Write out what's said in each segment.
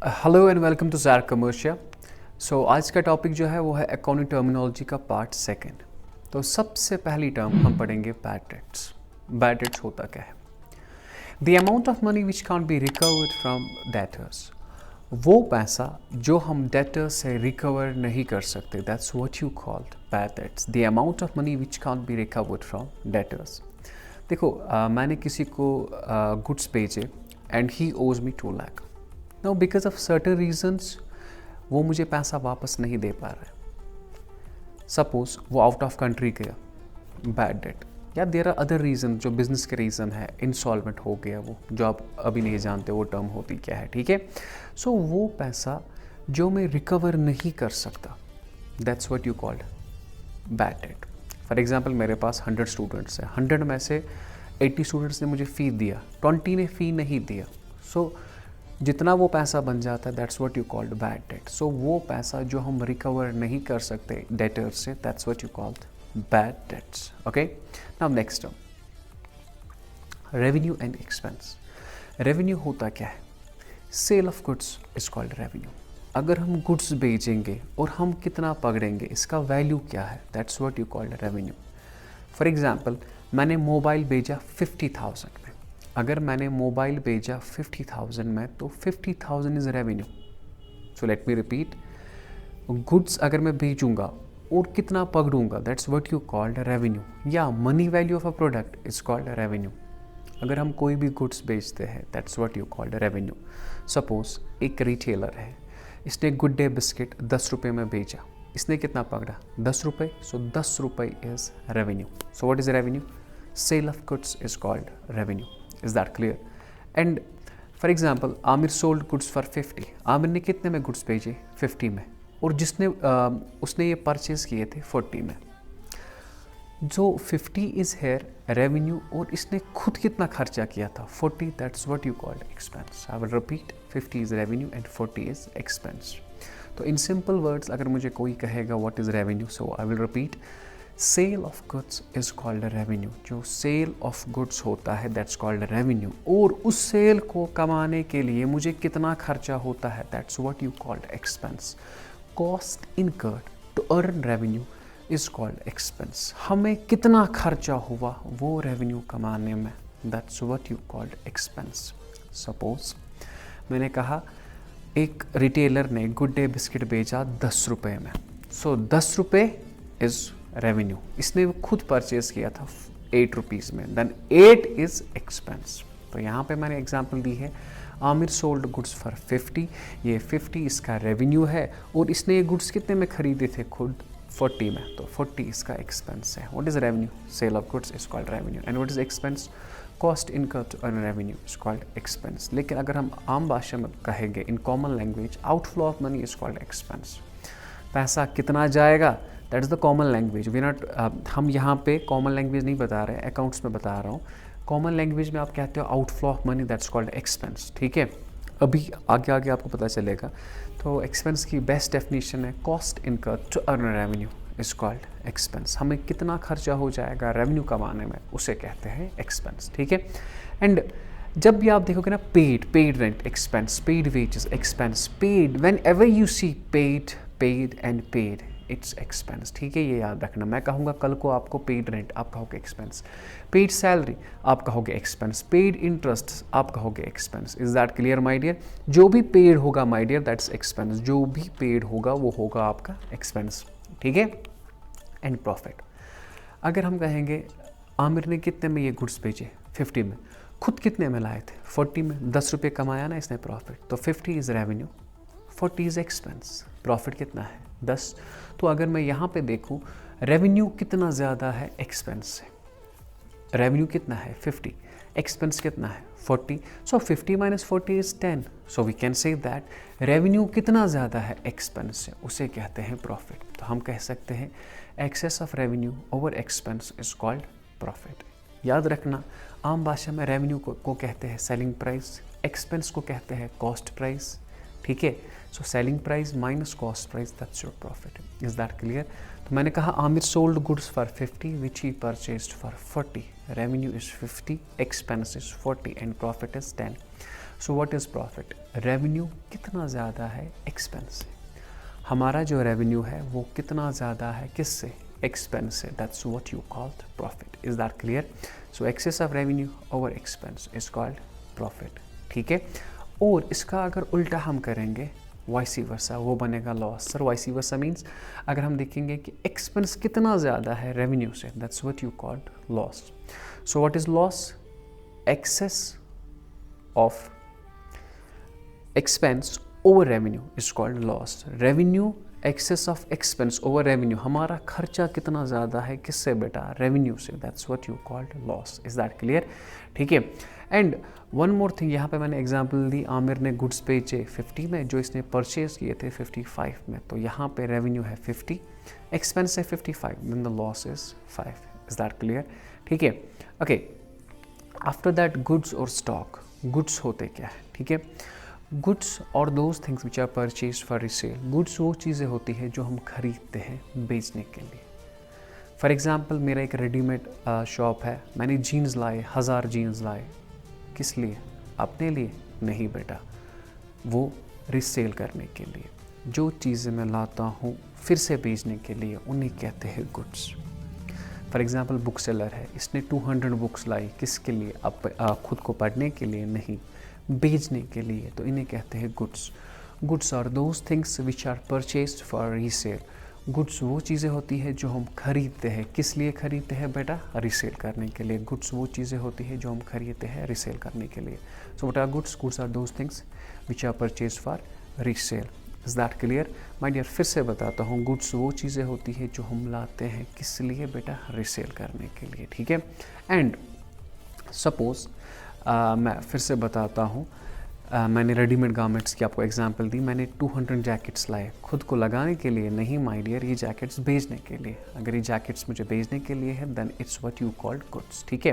Hello and welcome to ज़ार कमर्शिया। सो आज का topic जो है वो है अकाउंटिंग टर्मिनोलॉजी का पार्ट सेकंड। तो सबसे पहली टर्म हम पढ़ेंगे बैड डेट्स। बैड डेट्स होता क्या है? The amount of money which can't be recovered from debtors. वो पैसा जो हम डेटर्स से रिकवर नहीं कर सकते, that's what you called bad dates. The amount of money which can't be recovered from debtors. देखो मैंने किसी को गुड्स भेजे एंड ही ओज मी 2 lakh. Now because of certain reasons वो मुझे पैसा वापस नहीं दे पा रहा है। सपोज वो आउट ऑफ कंट्री गया, बैड डेट, या देयर आर अदर रीज़न जो बिजनेस के रीज़न है, इंसॉल्वेंट हो गया वो, जो आप अभी नहीं जानते वो टर्म होती क्या है, ठीक है। सो वो पैसा जो मैं रिकवर नहीं कर सकता, that's what you called bad date. For example मेरे पास 100 स्टूडेंट्स हैं, 100 में से 80 स्टूडेंट्स ने मुझे फ़ी दिया, 20 ने फ़ी नहीं दिया। सो जितना वो पैसा बन जाता है, that's what you called bad debt. So वो पैसा जो हम रिकवर नहीं कर सकते डेटर से, that's what you called bad debts. Okay, now next term, revenue and expense. Revenue होता क्या है? Sale of goods is called revenue. अगर हम गुड्स बेचेंगे और हम कितना पकड़ेंगे, इसका वैल्यू क्या है, that's what you called revenue. For example मैंने मोबाइल भेजा 50,000 में। अगर मैंने मोबाइल भेजा 50,000 में तो 50,000 is revenue. So let me repeat, goods अगर मैं बेचूंगा और कितना पकड़ूंगा, that's what you called revenue, या money value of a product is called revenue. अगर हम कोई भी गुड्स बेचते हैं, that's what you called revenue. Suppose एक रिटेलर है, इसने गुड डे बिस्किट 10 रुपये में बेचा, इसने कितना पकड़ा, 10 रुपये। सो 10 रुपये is revenue. So what is revenue? Sale of goods is called revenue. Is that clear? And for example, Aamir sold goods for 50। Aamir ने कितने में गुड्स भेजे? 50 में। और जिसने उसने ये परचेज किए थे 40 में। जो 50 इज़ हेयर रेवेन्यू, और इसने खुद कितना खर्चा किया था, 40, that's what you called expense. I will repeat, 50 is revenue and 40 is expense. तो इन सिंपल वर्ड्स अगर मुझे कोई कहेगा what is revenue, so I will repeat, sale of goods is called revenue. जो सेल ऑफ गुड्स होता है, that's called revenue. और उस सेल को कमाने के लिए मुझे कितना खर्चा होता है, that's what you called expense. Cost incurred to earn revenue is called expense. हमें कितना खर्चा हुआ वो रेवेन्यू कमाने में, that's what you called expense. Suppose मैंने कहा एक रिटेलर ने गुड डे बिस्किट बेचा 10 रुपये में। सो 10 रुपये इज रेवेन्यू। इसने खुद परचेज किया था 8 रुपीज़ में, देन 8 इज एक्सपेंस। तो यहाँ पे मैंने एग्जांपल दी है, आमिर सोल्ड गुड्स फॉर 50, ये 50 इसका रेवेन्यू है, और इसने ये गुड्स कितने में खरीदे थे खुद, 40 में, तो 40 इसका एक्सपेंस है। What is revenue? Sale of goods is called revenue. And what is expense? Cost incurred to earn revenue is called expense. लेकिन अगर हम आम भाषा में कहेंगे, in common language, outflow of money is called expense. पैसा कितना जाएगा, that is the common language. We not, हम यहाँ पे कॉमन लैंग्वेज नहीं बता रहे हैं, अकाउंट्स में बता रहा हूँ। कॉमन लैंग्वेज में आप कहते हो outflow of money, that's called expense, ठीक है। अभी आगे आगे आपको पता चलेगा। तो एक्सपेंस की बेस्ट डेफिनेशन है, cost incurred to earn revenue is called expense. हमें कितना खर्चा हो जाएगा रेवेन्यू कमाने में, उसे कहते हैं एक्सपेंस, ठीक है। एंड जब भी आप देखोगे ना, paid rent expense, paid wages expense, paid, whenever you see paid and paid, it's expense, ठीक है। ये याद रखना। मैं कहूँगा कल को आपको पेड रेंट, आप कहोगे एक्सपेंस। पेड सैलरी, आप कहोगे एक्सपेंस। पेड इंटरेस्ट, आप कहोगे expense. Is that clear my dear? जो भी पेड होगा माय डियर, दैट्स एक्सपेंस। जो भी पेड होगा वो होगा आपका एक्सपेंस, ठीक है। एंड प्रॉफिट, अगर हम कहेंगे आमिर ने कितने में ये गुड्स बेचे, 50 में, खुद कितने में लाए थे, 40 में, 10 रुपये कमाया ना इसने प्रॉफिट, तो 50 is revenue, 40 is expense. Profit कितना है, 10। तो अगर मैं यहाँ पे देखूँ, रेवेन्यू कितना ज़्यादा है एक्सपेंस से, रेवेन्यू कितना है 50, एक्सपेंस कितना है 40। So 50 minus 40 is 10। So we can say that revenue कितना ज़्यादा है एक्सपेंस से, उसे कहते हैं प्रॉफिट। तो हम कह सकते हैं excess of revenue over expense is called profit. याद रखना, आम भाषा में रेवेन्यू को कहते हैं सेलिंग प्राइस, एक्सपेंस को कहते हैं कॉस्ट प्राइस, ठीक है। So selling price minus cost price, that's your profit. Is that clear? तो मैंने कहा Aamir sold goods for 50 which he purchased for 40। Revenue is 50, expense is 40 and profit is 10। So what is profit? Revenue कितना ज़्यादा है expense से। हमारा जो revenue है वो कितना ज़्यादा है किससे? एक्सपेंस से। That's what you called profit. Is that clear? So excess of revenue over expense is called profit. ठीक है। और इसका अगर उल्टा हम करेंगे वाइसी वर्सा, वो बनेगा लॉस। सर वाइसी वर्सा मीन्स अगर हम देखेंगे कि एक्सपेंस कितना ज़्यादा है रेवेन्यू से, that's what you called loss. So what is loss? Excess of expense over revenue is called loss. Revenue excess of expense over revenue, हमारा खर्चा कितना ज़्यादा है किससे बेटा? रेवेन्यू से। That's what you called loss. Is that clear? ठीक है। एंड वन मोर थिंग, यहाँ पे मैंने एग्जांपल दी, आमिर ने गुड्स बेचे 50 में, जो इसने परचेज किए थे 55 में। तो यहाँ पे रेवेन्यू है 50, एक्सपेंस है 55, then the loss is 5। Is that clear? ठीक है। ओके, आफ्टर दैट गुड्स और स्टॉक। गुड्स होते क्या है? ठीक है। Goods are those things which are purchase for resale. Goods वो चीज़ें होती हैं जो हम खरीदते हैं बेचने के लिए। फॉर एग्ज़ाम्पल मेरा एक रेडीमेड शॉप है, मैंने जीन्स लाए, 1000 जीन्स लाए। किस लिए? अपने लिए नहीं बेटा, वो रिसेल करने के लिए। जो चीज़ें मैं लाता हूँ फिर से बेचने के लिए, उन्हें कहते हैं goods. For example book seller है, इसने 200 बुक्स लाई, किसके लिए? खुद को पढ़ने के लिए नहीं, बेचने के लिए, तो इन्हें कहते हैं goods. Goods are those things which are purchased for resale. Goods वो चीज़ें होती हैं जो हम खरीदते हैं। किस लिए खरीदते हैं बेटा? रिसेल करने के लिए। गुड्स वो चीज़ें होती हैं जो हम खरीदते हैं रिसेल करने के लिए। So what are goods? Goods are those things which are purchased for resale. Is that clear? My dear, फिर से बताता हूँ, गुड्स वो चीज़ें होती हैं जो हम लाते हैं किस लिए बेटा? रिसेल करने के लिए। ठीक है। एंड सपोज़ मैं फिर से बताता हूँ, मैंने रेडीमेड गारमेंट्स की आपको एग्जांपल दी। मैंने 200 जैकेट्स लाए खुद को लगाने के लिए नहीं माय डियर, ये जैकेट्स बेचने के लिए। अगर ये जैकेट्स मुझे बेचने के लिए है then it's what you called goods. ठीक है।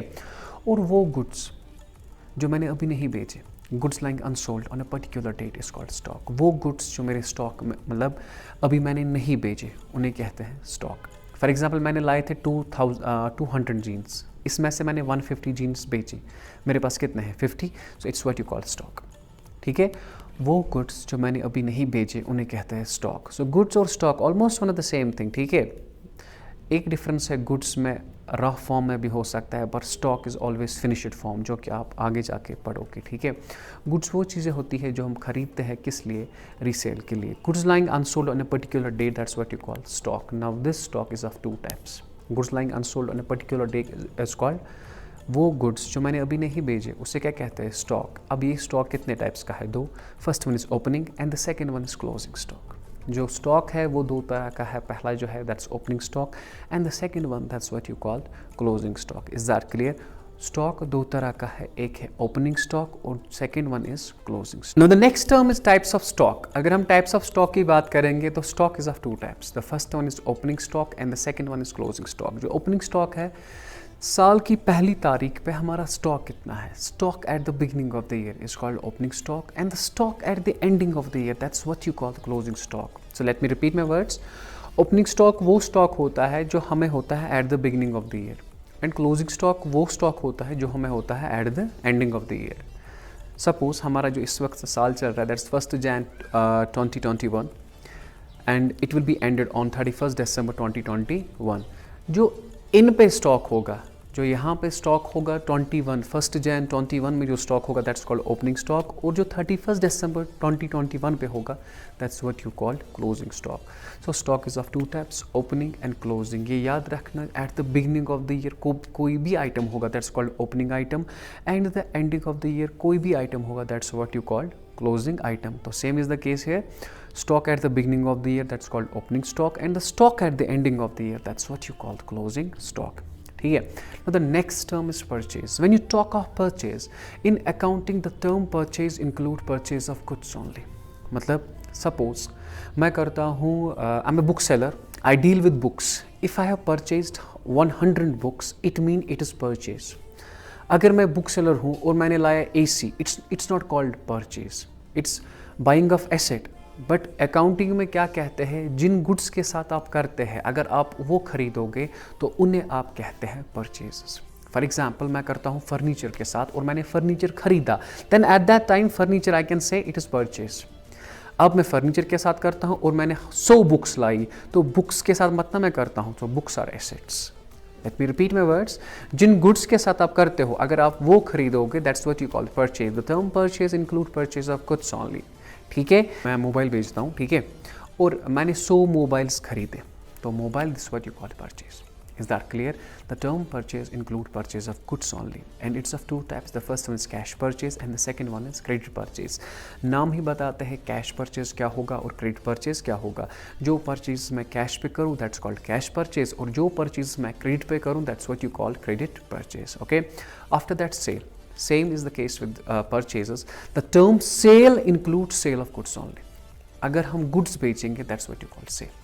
और वो गुड्स जो मैंने अभी नहीं बेचे, goods lying unsold on a particular date is called stock. वो गुड्स जो मेरे स्टॉक में, मतलब अभी मैंने नहीं बेचे, उन्हें कहते हैं स्टॉक। फॉर एग्जाम्पल मैंने लाए थे 200 जीन्स, इसमें से मैंने 150 जीन्स बेची, मेरे पास कितने हैं? 50। So it's what you call stock. ठीक है। वो गुड्स जो मैंने अभी नहीं बेचे उन्हें कहते हैं स्टॉक। सो गुड्स और stock almost one of the same thing. ठीक है। एक डिफरेंस है, गुड्स में रफ फॉर्म में भी हो सकता है, but stock is always finished form, जो कि आप आगे जाके पढ़ोगे। ठीक है। गुड्स वो चीज़ें होती है जो हम खरीदते हैं किस लिए? रीसेल के लिए। Goods lying unsold on a particular day, that's what you call stock. Now this stock is of 2 types. Goods lying unsold on a particular day is called, वो गुड्स जो मैंने अभी नहीं भेजे उसे क्या कहते हैं? स्टॉक। अब ये स्टॉक कितने टाइप्स का है? 2। First one is opening and the second one is closing stock. जो स्टॉक है वो 2 तरह का है। पहला जो है that's opening stock and the second one that's what you called closing stock. Is that clear? Stock 2 तरह का है, एक है ओपनिंग स्टॉक और second one is closing stock. Now the next term is types of stock. अगर हम types of stock की बात करेंगे तो stock is of 2 types. The first one is opening stock and the second one is closing stock. जो opening stock है, साल की पहली तारीख पे हमारा स्टॉक कितना है? Stock at the beginning of the year is called opening stock and the stock at the ending of the year that's what you call the closing stock. So let me repeat my words. Opening stock वो stock होता है जो हमें होता है eight the beginning of the year, and closing stock वो stock होता है जो हमें होता है at the ending of the year. Suppose हमारा जो इस वक्त साल चल रहा है that's 1 Jan 2021 and it will be ended on 31 December 2021। जो इन पे स्टॉक होगा, जो यहाँ पे स्टॉक होगा 1 Jan 21 में जो स्टॉक होगा दैट्स कॉल्ड ओपनिंग स्टॉक, और जो 31 December 2021 पे होगा that's what you called closing stock. So stock is of 2 types, opening and closing. ये याद रखना, at the beginning of the year कोई भी आइटम होगा that's called opening item, and the ending of the year कोई भी item होगा that's what you called closing item. तो same is the case here. Stock at the beginning of the year that's called opening stock, and the stock at the ending of the year that's what you call closing stock. ठीक है। Now the next term is purchase. When you talk of purchase in accounting, the term purchase include purchase of goods only. मतलब suppose मैं करता हूँ, I'm a book seller, I deal with books. If I have purchased 100 books, it mean it is purchase. अगर मैं book seller हूँ और मैंने लाया AC, it's not called purchase, it's buying of asset. But accounting में क्या कहते हैं? जिन गुड्स के साथ आप करते हैं, अगर आप वो खरीदोगे तो उन्हें आप कहते हैं परचेजेस। फॉर एग्जाम्पल मैं करता हूँ फर्नीचर के साथ और मैंने फर्नीचर खरीदा, then at that time furniture I can say it is purchase. अब मैं फर्नीचर के साथ करता हूँ और मैंने 100 बुक्स लाई, तो बुक्स के साथ मतलब मैं करता हूँ, तो books are assets. Let me repeat my words, जिन गुड्स के साथ आप करते हो अगर आप वो खरीदोगे, that's what you call purchase. The term purchase include purchase of goods only. ठीक है, मैं मोबाइल बेचता हूँ, ठीक है, और मैंने 100 मोबाइल्स खरीदे, तो mobile this what you call purchase. Is that clear? The term purchase include purchase of goods only, and it's of two types. The first one is cash purchase and the second one is credit purchase. नाम ही बताते हैं cash purchase क्या होगा और credit purchase क्या होगा। जो purchase मैं कैश पे करूँ दैट्स कॉल्ड कैश परचेज, और जो परचेज मैं क्रेडिट पे करूँ that's what you call credit purchase. Okay, after that sale, same is the case with purchases. The term sale include sale of goods only. अगर हम goods बेचेंगे that's what you call sale.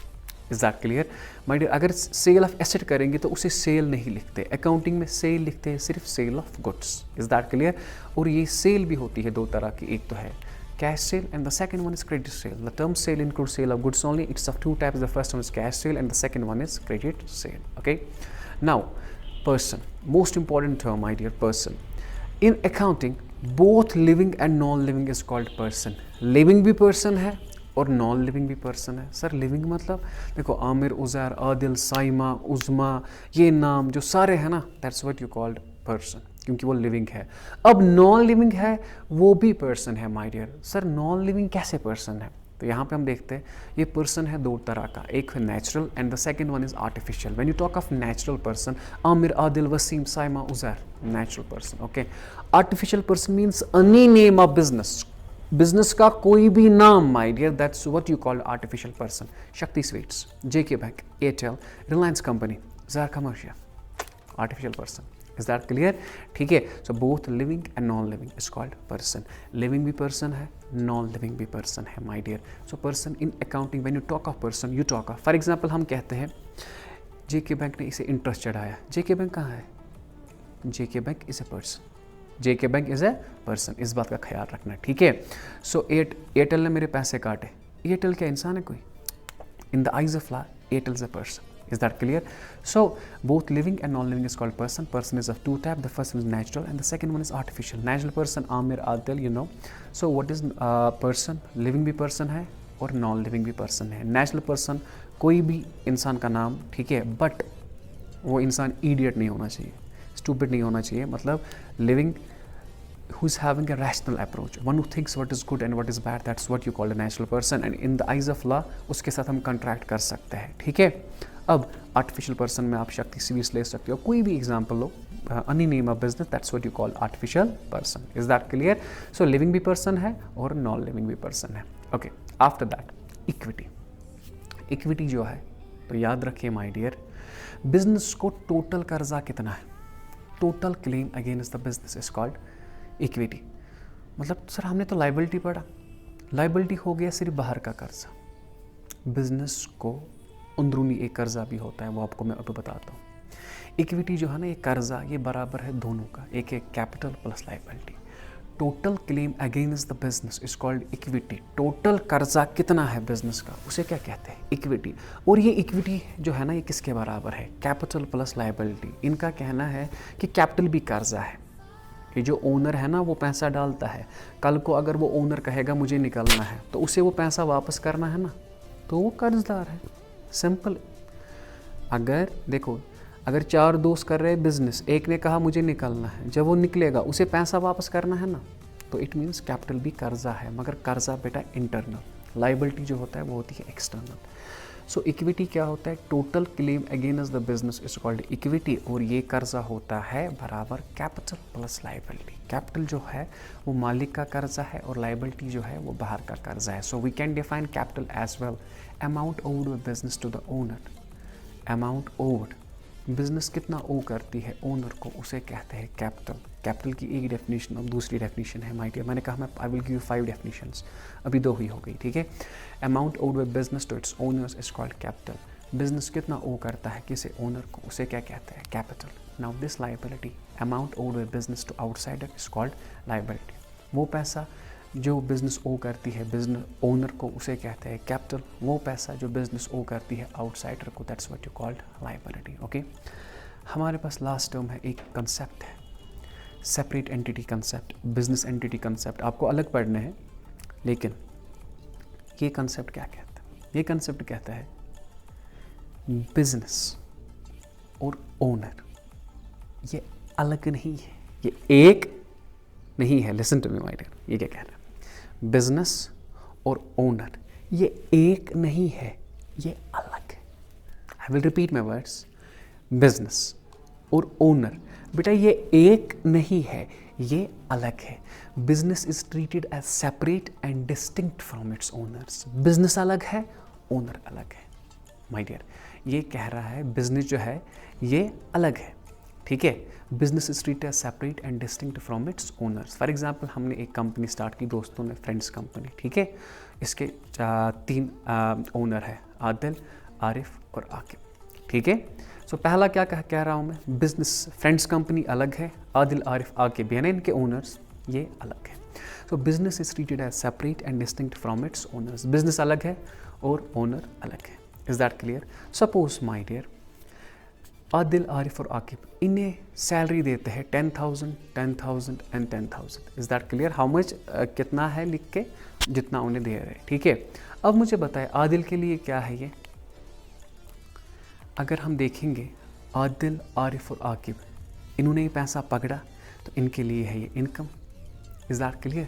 Is that clear my dear? अगर sale of asset करेंगे तो उसे cell नहीं लिखते, accounting में सेल लिखते हैं सिर्फ sale of goods. Is that clear? और ये सेल भी होती है दो तरह की, एक तो है cash sale and the second one is credit sale. The term sale includes sale of goods only. It's of two types. The first one is cash sale and the second one is credit sale. Okay, now person, most important term my dear, person. In accounting both living and non-living is called person. Living भी person है और non living भी person है। Sir living मतलब देखो आमिर, उज़ैर, आदिल, साइमा, उज़मा, ये नाम जो सारे हैं ना, that's what you called person, क्योंकि वो लिविंग है। अब नॉन लिविंग है वो भी पर्सन है my dear. Sir non living कैसे पर्सन है? तो यहाँ पे हम देखते हैं ये पर्सन है दो तरह का, एक है natural and the second one is artificial. When you talk of natural person, Aamir, Adil, Waseem, Saima, Uzair, natural person. Okay, artificial person means any name of business, business का कोई भी नाम my dear, that's what you call artificial person. Shakti sweets, JK bank, Airtel, Reliance company, Zar commercial, artificial person. Is that clear? ठीक है, so both living and non living is called person. Living भी person है, non living भी person है my dear. So person in accounting, when you talk of person you talk of, for example हम कहते हैं जेके bank ने इसे interest चढ़ाया। जेके बैंक कहाँ है? JK bank is a person, JK bank is a person, इस बात का ख्याल रखना, ठीक है। सो एयरटेल ने मेरे पैसे काटे, एयरटेल क्या इंसान है कोई? In the eyes of law Airtel is a person. Is that clear? So both living and non-living is called person. Person is of two types. The first one is natural and the second one is artificial. Natural person, Amir, Adil, you know. So what is person? Living भी person है और non-living भी person है। Natural person कोई भी इंसान का नाम, ठीक है, बट वो इंसान idiot नहीं होना चाहिए, stupid नहीं होना चाहिए। मतलब living who is having a rational approach, one who thinks what is good and what is bad, that's what you call a natural person. And in the eyes of law उसके साथ हम contract कर सकते हैं, ठीक है। अब artificial person में आप शक्ति स्वीट्स ले सकते हो, कोई भी example low, any name of business, that's what you call artificial person. Is that clear? So living भी पर्सन है और नॉन लिविंग भी पर्सन है। Okay, after that equity. Equity जो है तो याद रखिए माय डियर, बिजनेस को टोटल कर्जा कितना है, total claim against the business is called equity. मतलब सर हमने तो लाइबिलिटी पढ़ा, लाइबिलिटी हो गया सिर्फ बाहर का कर्जा, बिजनेस को अंदरूनी एक कर्जा भी होता है, वो आपको मैं अभी बताता हूँ। इक्विटी जो है ना, ये कर्जा, ये बराबर है दोनों का, एक है capital plus liability. Total claim against the business is called equity. Total कर्जा कितना है बिजनेस का, उसे क्या कहते हैं? इक्विटी। और ये इक्विटी जो है ना, ये किसके बराबर है? Capital plus liability. इनका कहना है कि कैपिटल भी कर्जा है, ये जो ओनर है ना वो पैसा डालता है, कल को अगर वो ओनर कहेगा मुझे निकलना है तो उसे वो पैसा वापस करना है ना, तो वो कर्जदार है, सिंपल। अगर देखो, अगर 4 दोस्त कर रहे हैं बिजनेस, एक ने कहा मुझे निकलना है, जब वो निकलेगा उसे पैसा वापस करना है ना, तो इट मीन्स कैपिटल भी कर्जा है, मगर कर्जा बेटा इंटरनल, लाइबिलिटी जो होता है वो होती है एक्सटर्नल। सो इक्विटी क्या होता है? Total claim against the business is called equity, और ये कर्जा होता है बराबर कैपिटल प्लस लाइबिलिटी। कैपिटल जो है वो मालिक का कर्जा है और लाइबिलिटी जो है वो बाहर का कर्जा है। So we can define capital as well, amount owed by business to the owner. Amount owed, business कितना ओ करती है ओनर को, उसे कहते हैं कैपिटल। कैपिटल की एक डेफिनेशन और दूसरी डेफिनेशन है माय डियर, मैंने कहा मैं I will give you 5 definitions, अभी 2 ही हो गई, ठीक है। Amount owed by business to its owners is called capital. Business कितना ओ करता है किसी ओनर को, उसे क्या कहते हैं? Capital. Now this liability, amount owed by business to outsider is called liability. वो पैसा जो बिजनेस ओ करती है बिजनेस ओनर को, उसे कहते हैं कैपिटल। वो पैसा जो बिजनेस ओ करती है आउटसाइडर को, that's what you called liability. Okay, हमारे पास लास्ट टर्म है, एक कंसेप्ट है, separate entity concept, business entity concept. आपको अलग पढ़ने हैं, लेकिन ये कंसेप्ट क्या कहता है? ये कंसेप्ट कहता है बिजनेस और ओनर ये अलग नहीं है, ये एक नहीं है। Listen to me my dear, ये क्या कह रहा है? बिजनेस और ओनर ये एक नहीं है, ये अलग है। I will repeat my words, business और ओनर बेटा ये एक नहीं है, ये अलग है। Business is treated as separate and distinct from its owners. Business अलग है, ओनर अलग है। माय डियर, ये कह रहा है बिजनेस जो है ये अलग है, ठीक है। Business is treated as separate and distinct from its owners. For example, हमने एक कंपनी स्टार्ट की दोस्तों ने, फ्रेंड्स कंपनी, ठीक है। इसके 3 ओनर है, आदिल, आरिफ और आकिब, ठीक है। सो पहला क्या कह रहा हूँ मैं, बिजनेस फ्रेंड्स कंपनी अलग है, आदिल, आरिफ, आकिब यानी इनके ओनर्स ये अलग है। So business is treated as separate and distinct from its owners. Business अलग है और ओनर अलग है। Is that clear? Suppose my dear, Adil, Arif और आकिब इन्हें सैलरी देते हैं 10,000, 10,000 and 10,000। Is that clear? How much, कितना है लिख के जितना उन्हें दे रहे हैं, ठीक है। अब मुझे बताएं आदिल के लिए क्या है ये। अगर हम देखेंगे आदिल, आरिफ और आकिब इन्होंने ये पैसा पकड़ा तो इनके लिए है ये इनकम। Is that clear?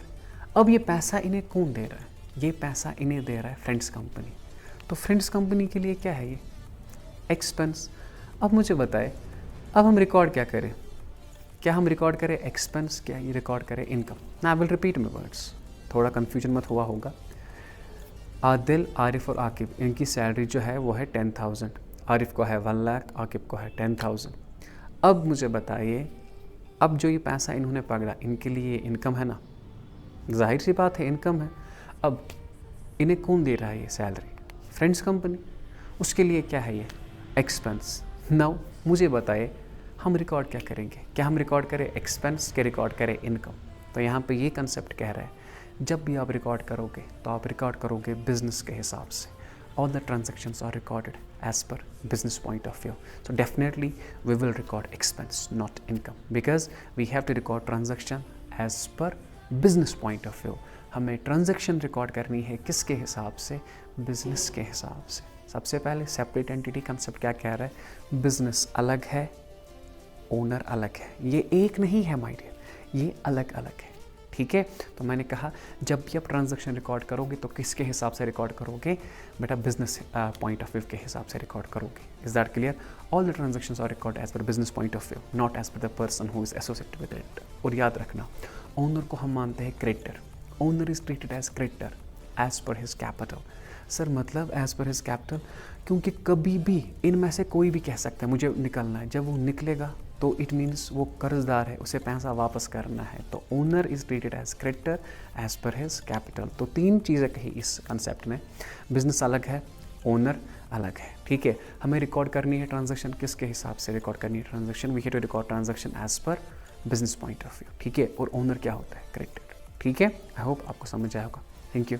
अब ये पैसा इन्हें कौन दे रहा है? ये पैसा इन्हें दे रहा है फ्रेंड्स कंपनी। तो फ्रेंड्स कंपनी के लिए क्या है ये? एक्सपेंस। अब मुझे बताए, अब हम रिकॉर्ड क्या करें? क्या हम रिकॉर्ड करें एक्सपेंस, क्या ये रिकॉर्ड करें income? I will repeat my words, थोड़ा कन्फ्यूजन मत हुआ होगा। आदिल, आरिफ और आकिब इनकी सैलरी जो है वो है 10,000, आरिफ को है 1 लाख, आकिब को है 10,000। अब मुझे बताइए, अब जो ये पैसा इन्होंने पकड़ा इनके लिए इनकम है ना, जाहिर सी बात है इनकम है। अब इन्हें कौन दे रहा है ये सैलरी? Friends company. उसके लिए क्या है ये? एक्सपेंस। नाउ मुझे बताए हम रिकॉर्ड क्या करेंगे? क्या हम रिकॉर्ड करें एक्सपेंस के रिकॉर्ड करें इनकम? तो यहाँ पे ये कंसेप्ट कह रहा है जब भी आप रिकॉर्ड करोगे तो आप रिकॉर्ड करोगे बिजनेस के हिसाब से। All the transactions are recorded as per business point of view. So definitely we will record expense, not income, because we have to record transaction as per business point of view. हमें transaction record करनी है किसके हिसाब से? Business के हिसाब से। सबसे पहले सेपरेट एंटिटी कंसेप्ट क्या कह रहा है? बिजनेस अलग है, ओनर अलग है, ये एक नहीं है माय डियर, ये अलग अलग है, ठीक है। तो मैंने कहा जब भी आप ट्रांजैक्शन रिकॉर्ड करोगे तो किसके हिसाब से रिकॉर्ड करोगे? बेटा बिजनेस पॉइंट ऑफ व्यू के हिसाब से रिकॉर्ड करोगे। Is that clear? All the transactions are record as per business point of view, not as per the person who is associated with it. और याद रखना, ओनर को हम मानते हैं creditor. Owner is treated as creditor as per his capital. Sir मतलब as per his capital, क्योंकि कभी भी इनमें से कोई भी कह सकता है मुझे निकलना है, जब वो निकलेगा तो इट मीन्स वो कर्जदार है, उसे पैसा वापस करना है। तो owner is treated as creditor as per his capital. तो 3 चीज़ें कही इस कंसेप्ट में। बिजनेस अलग है, ओनर अलग है, ठीक है। हमें रिकॉर्ड करनी है ट्रांजैक्शन किसके हिसाब से रिकॉर्ड करनी है transaction? We have to record transaction as per business point of view, ठीक है। और ओनर क्या होता है? क्रेडिटर, ठीक है। आई होप आपको समझ आया होगा। Thank you.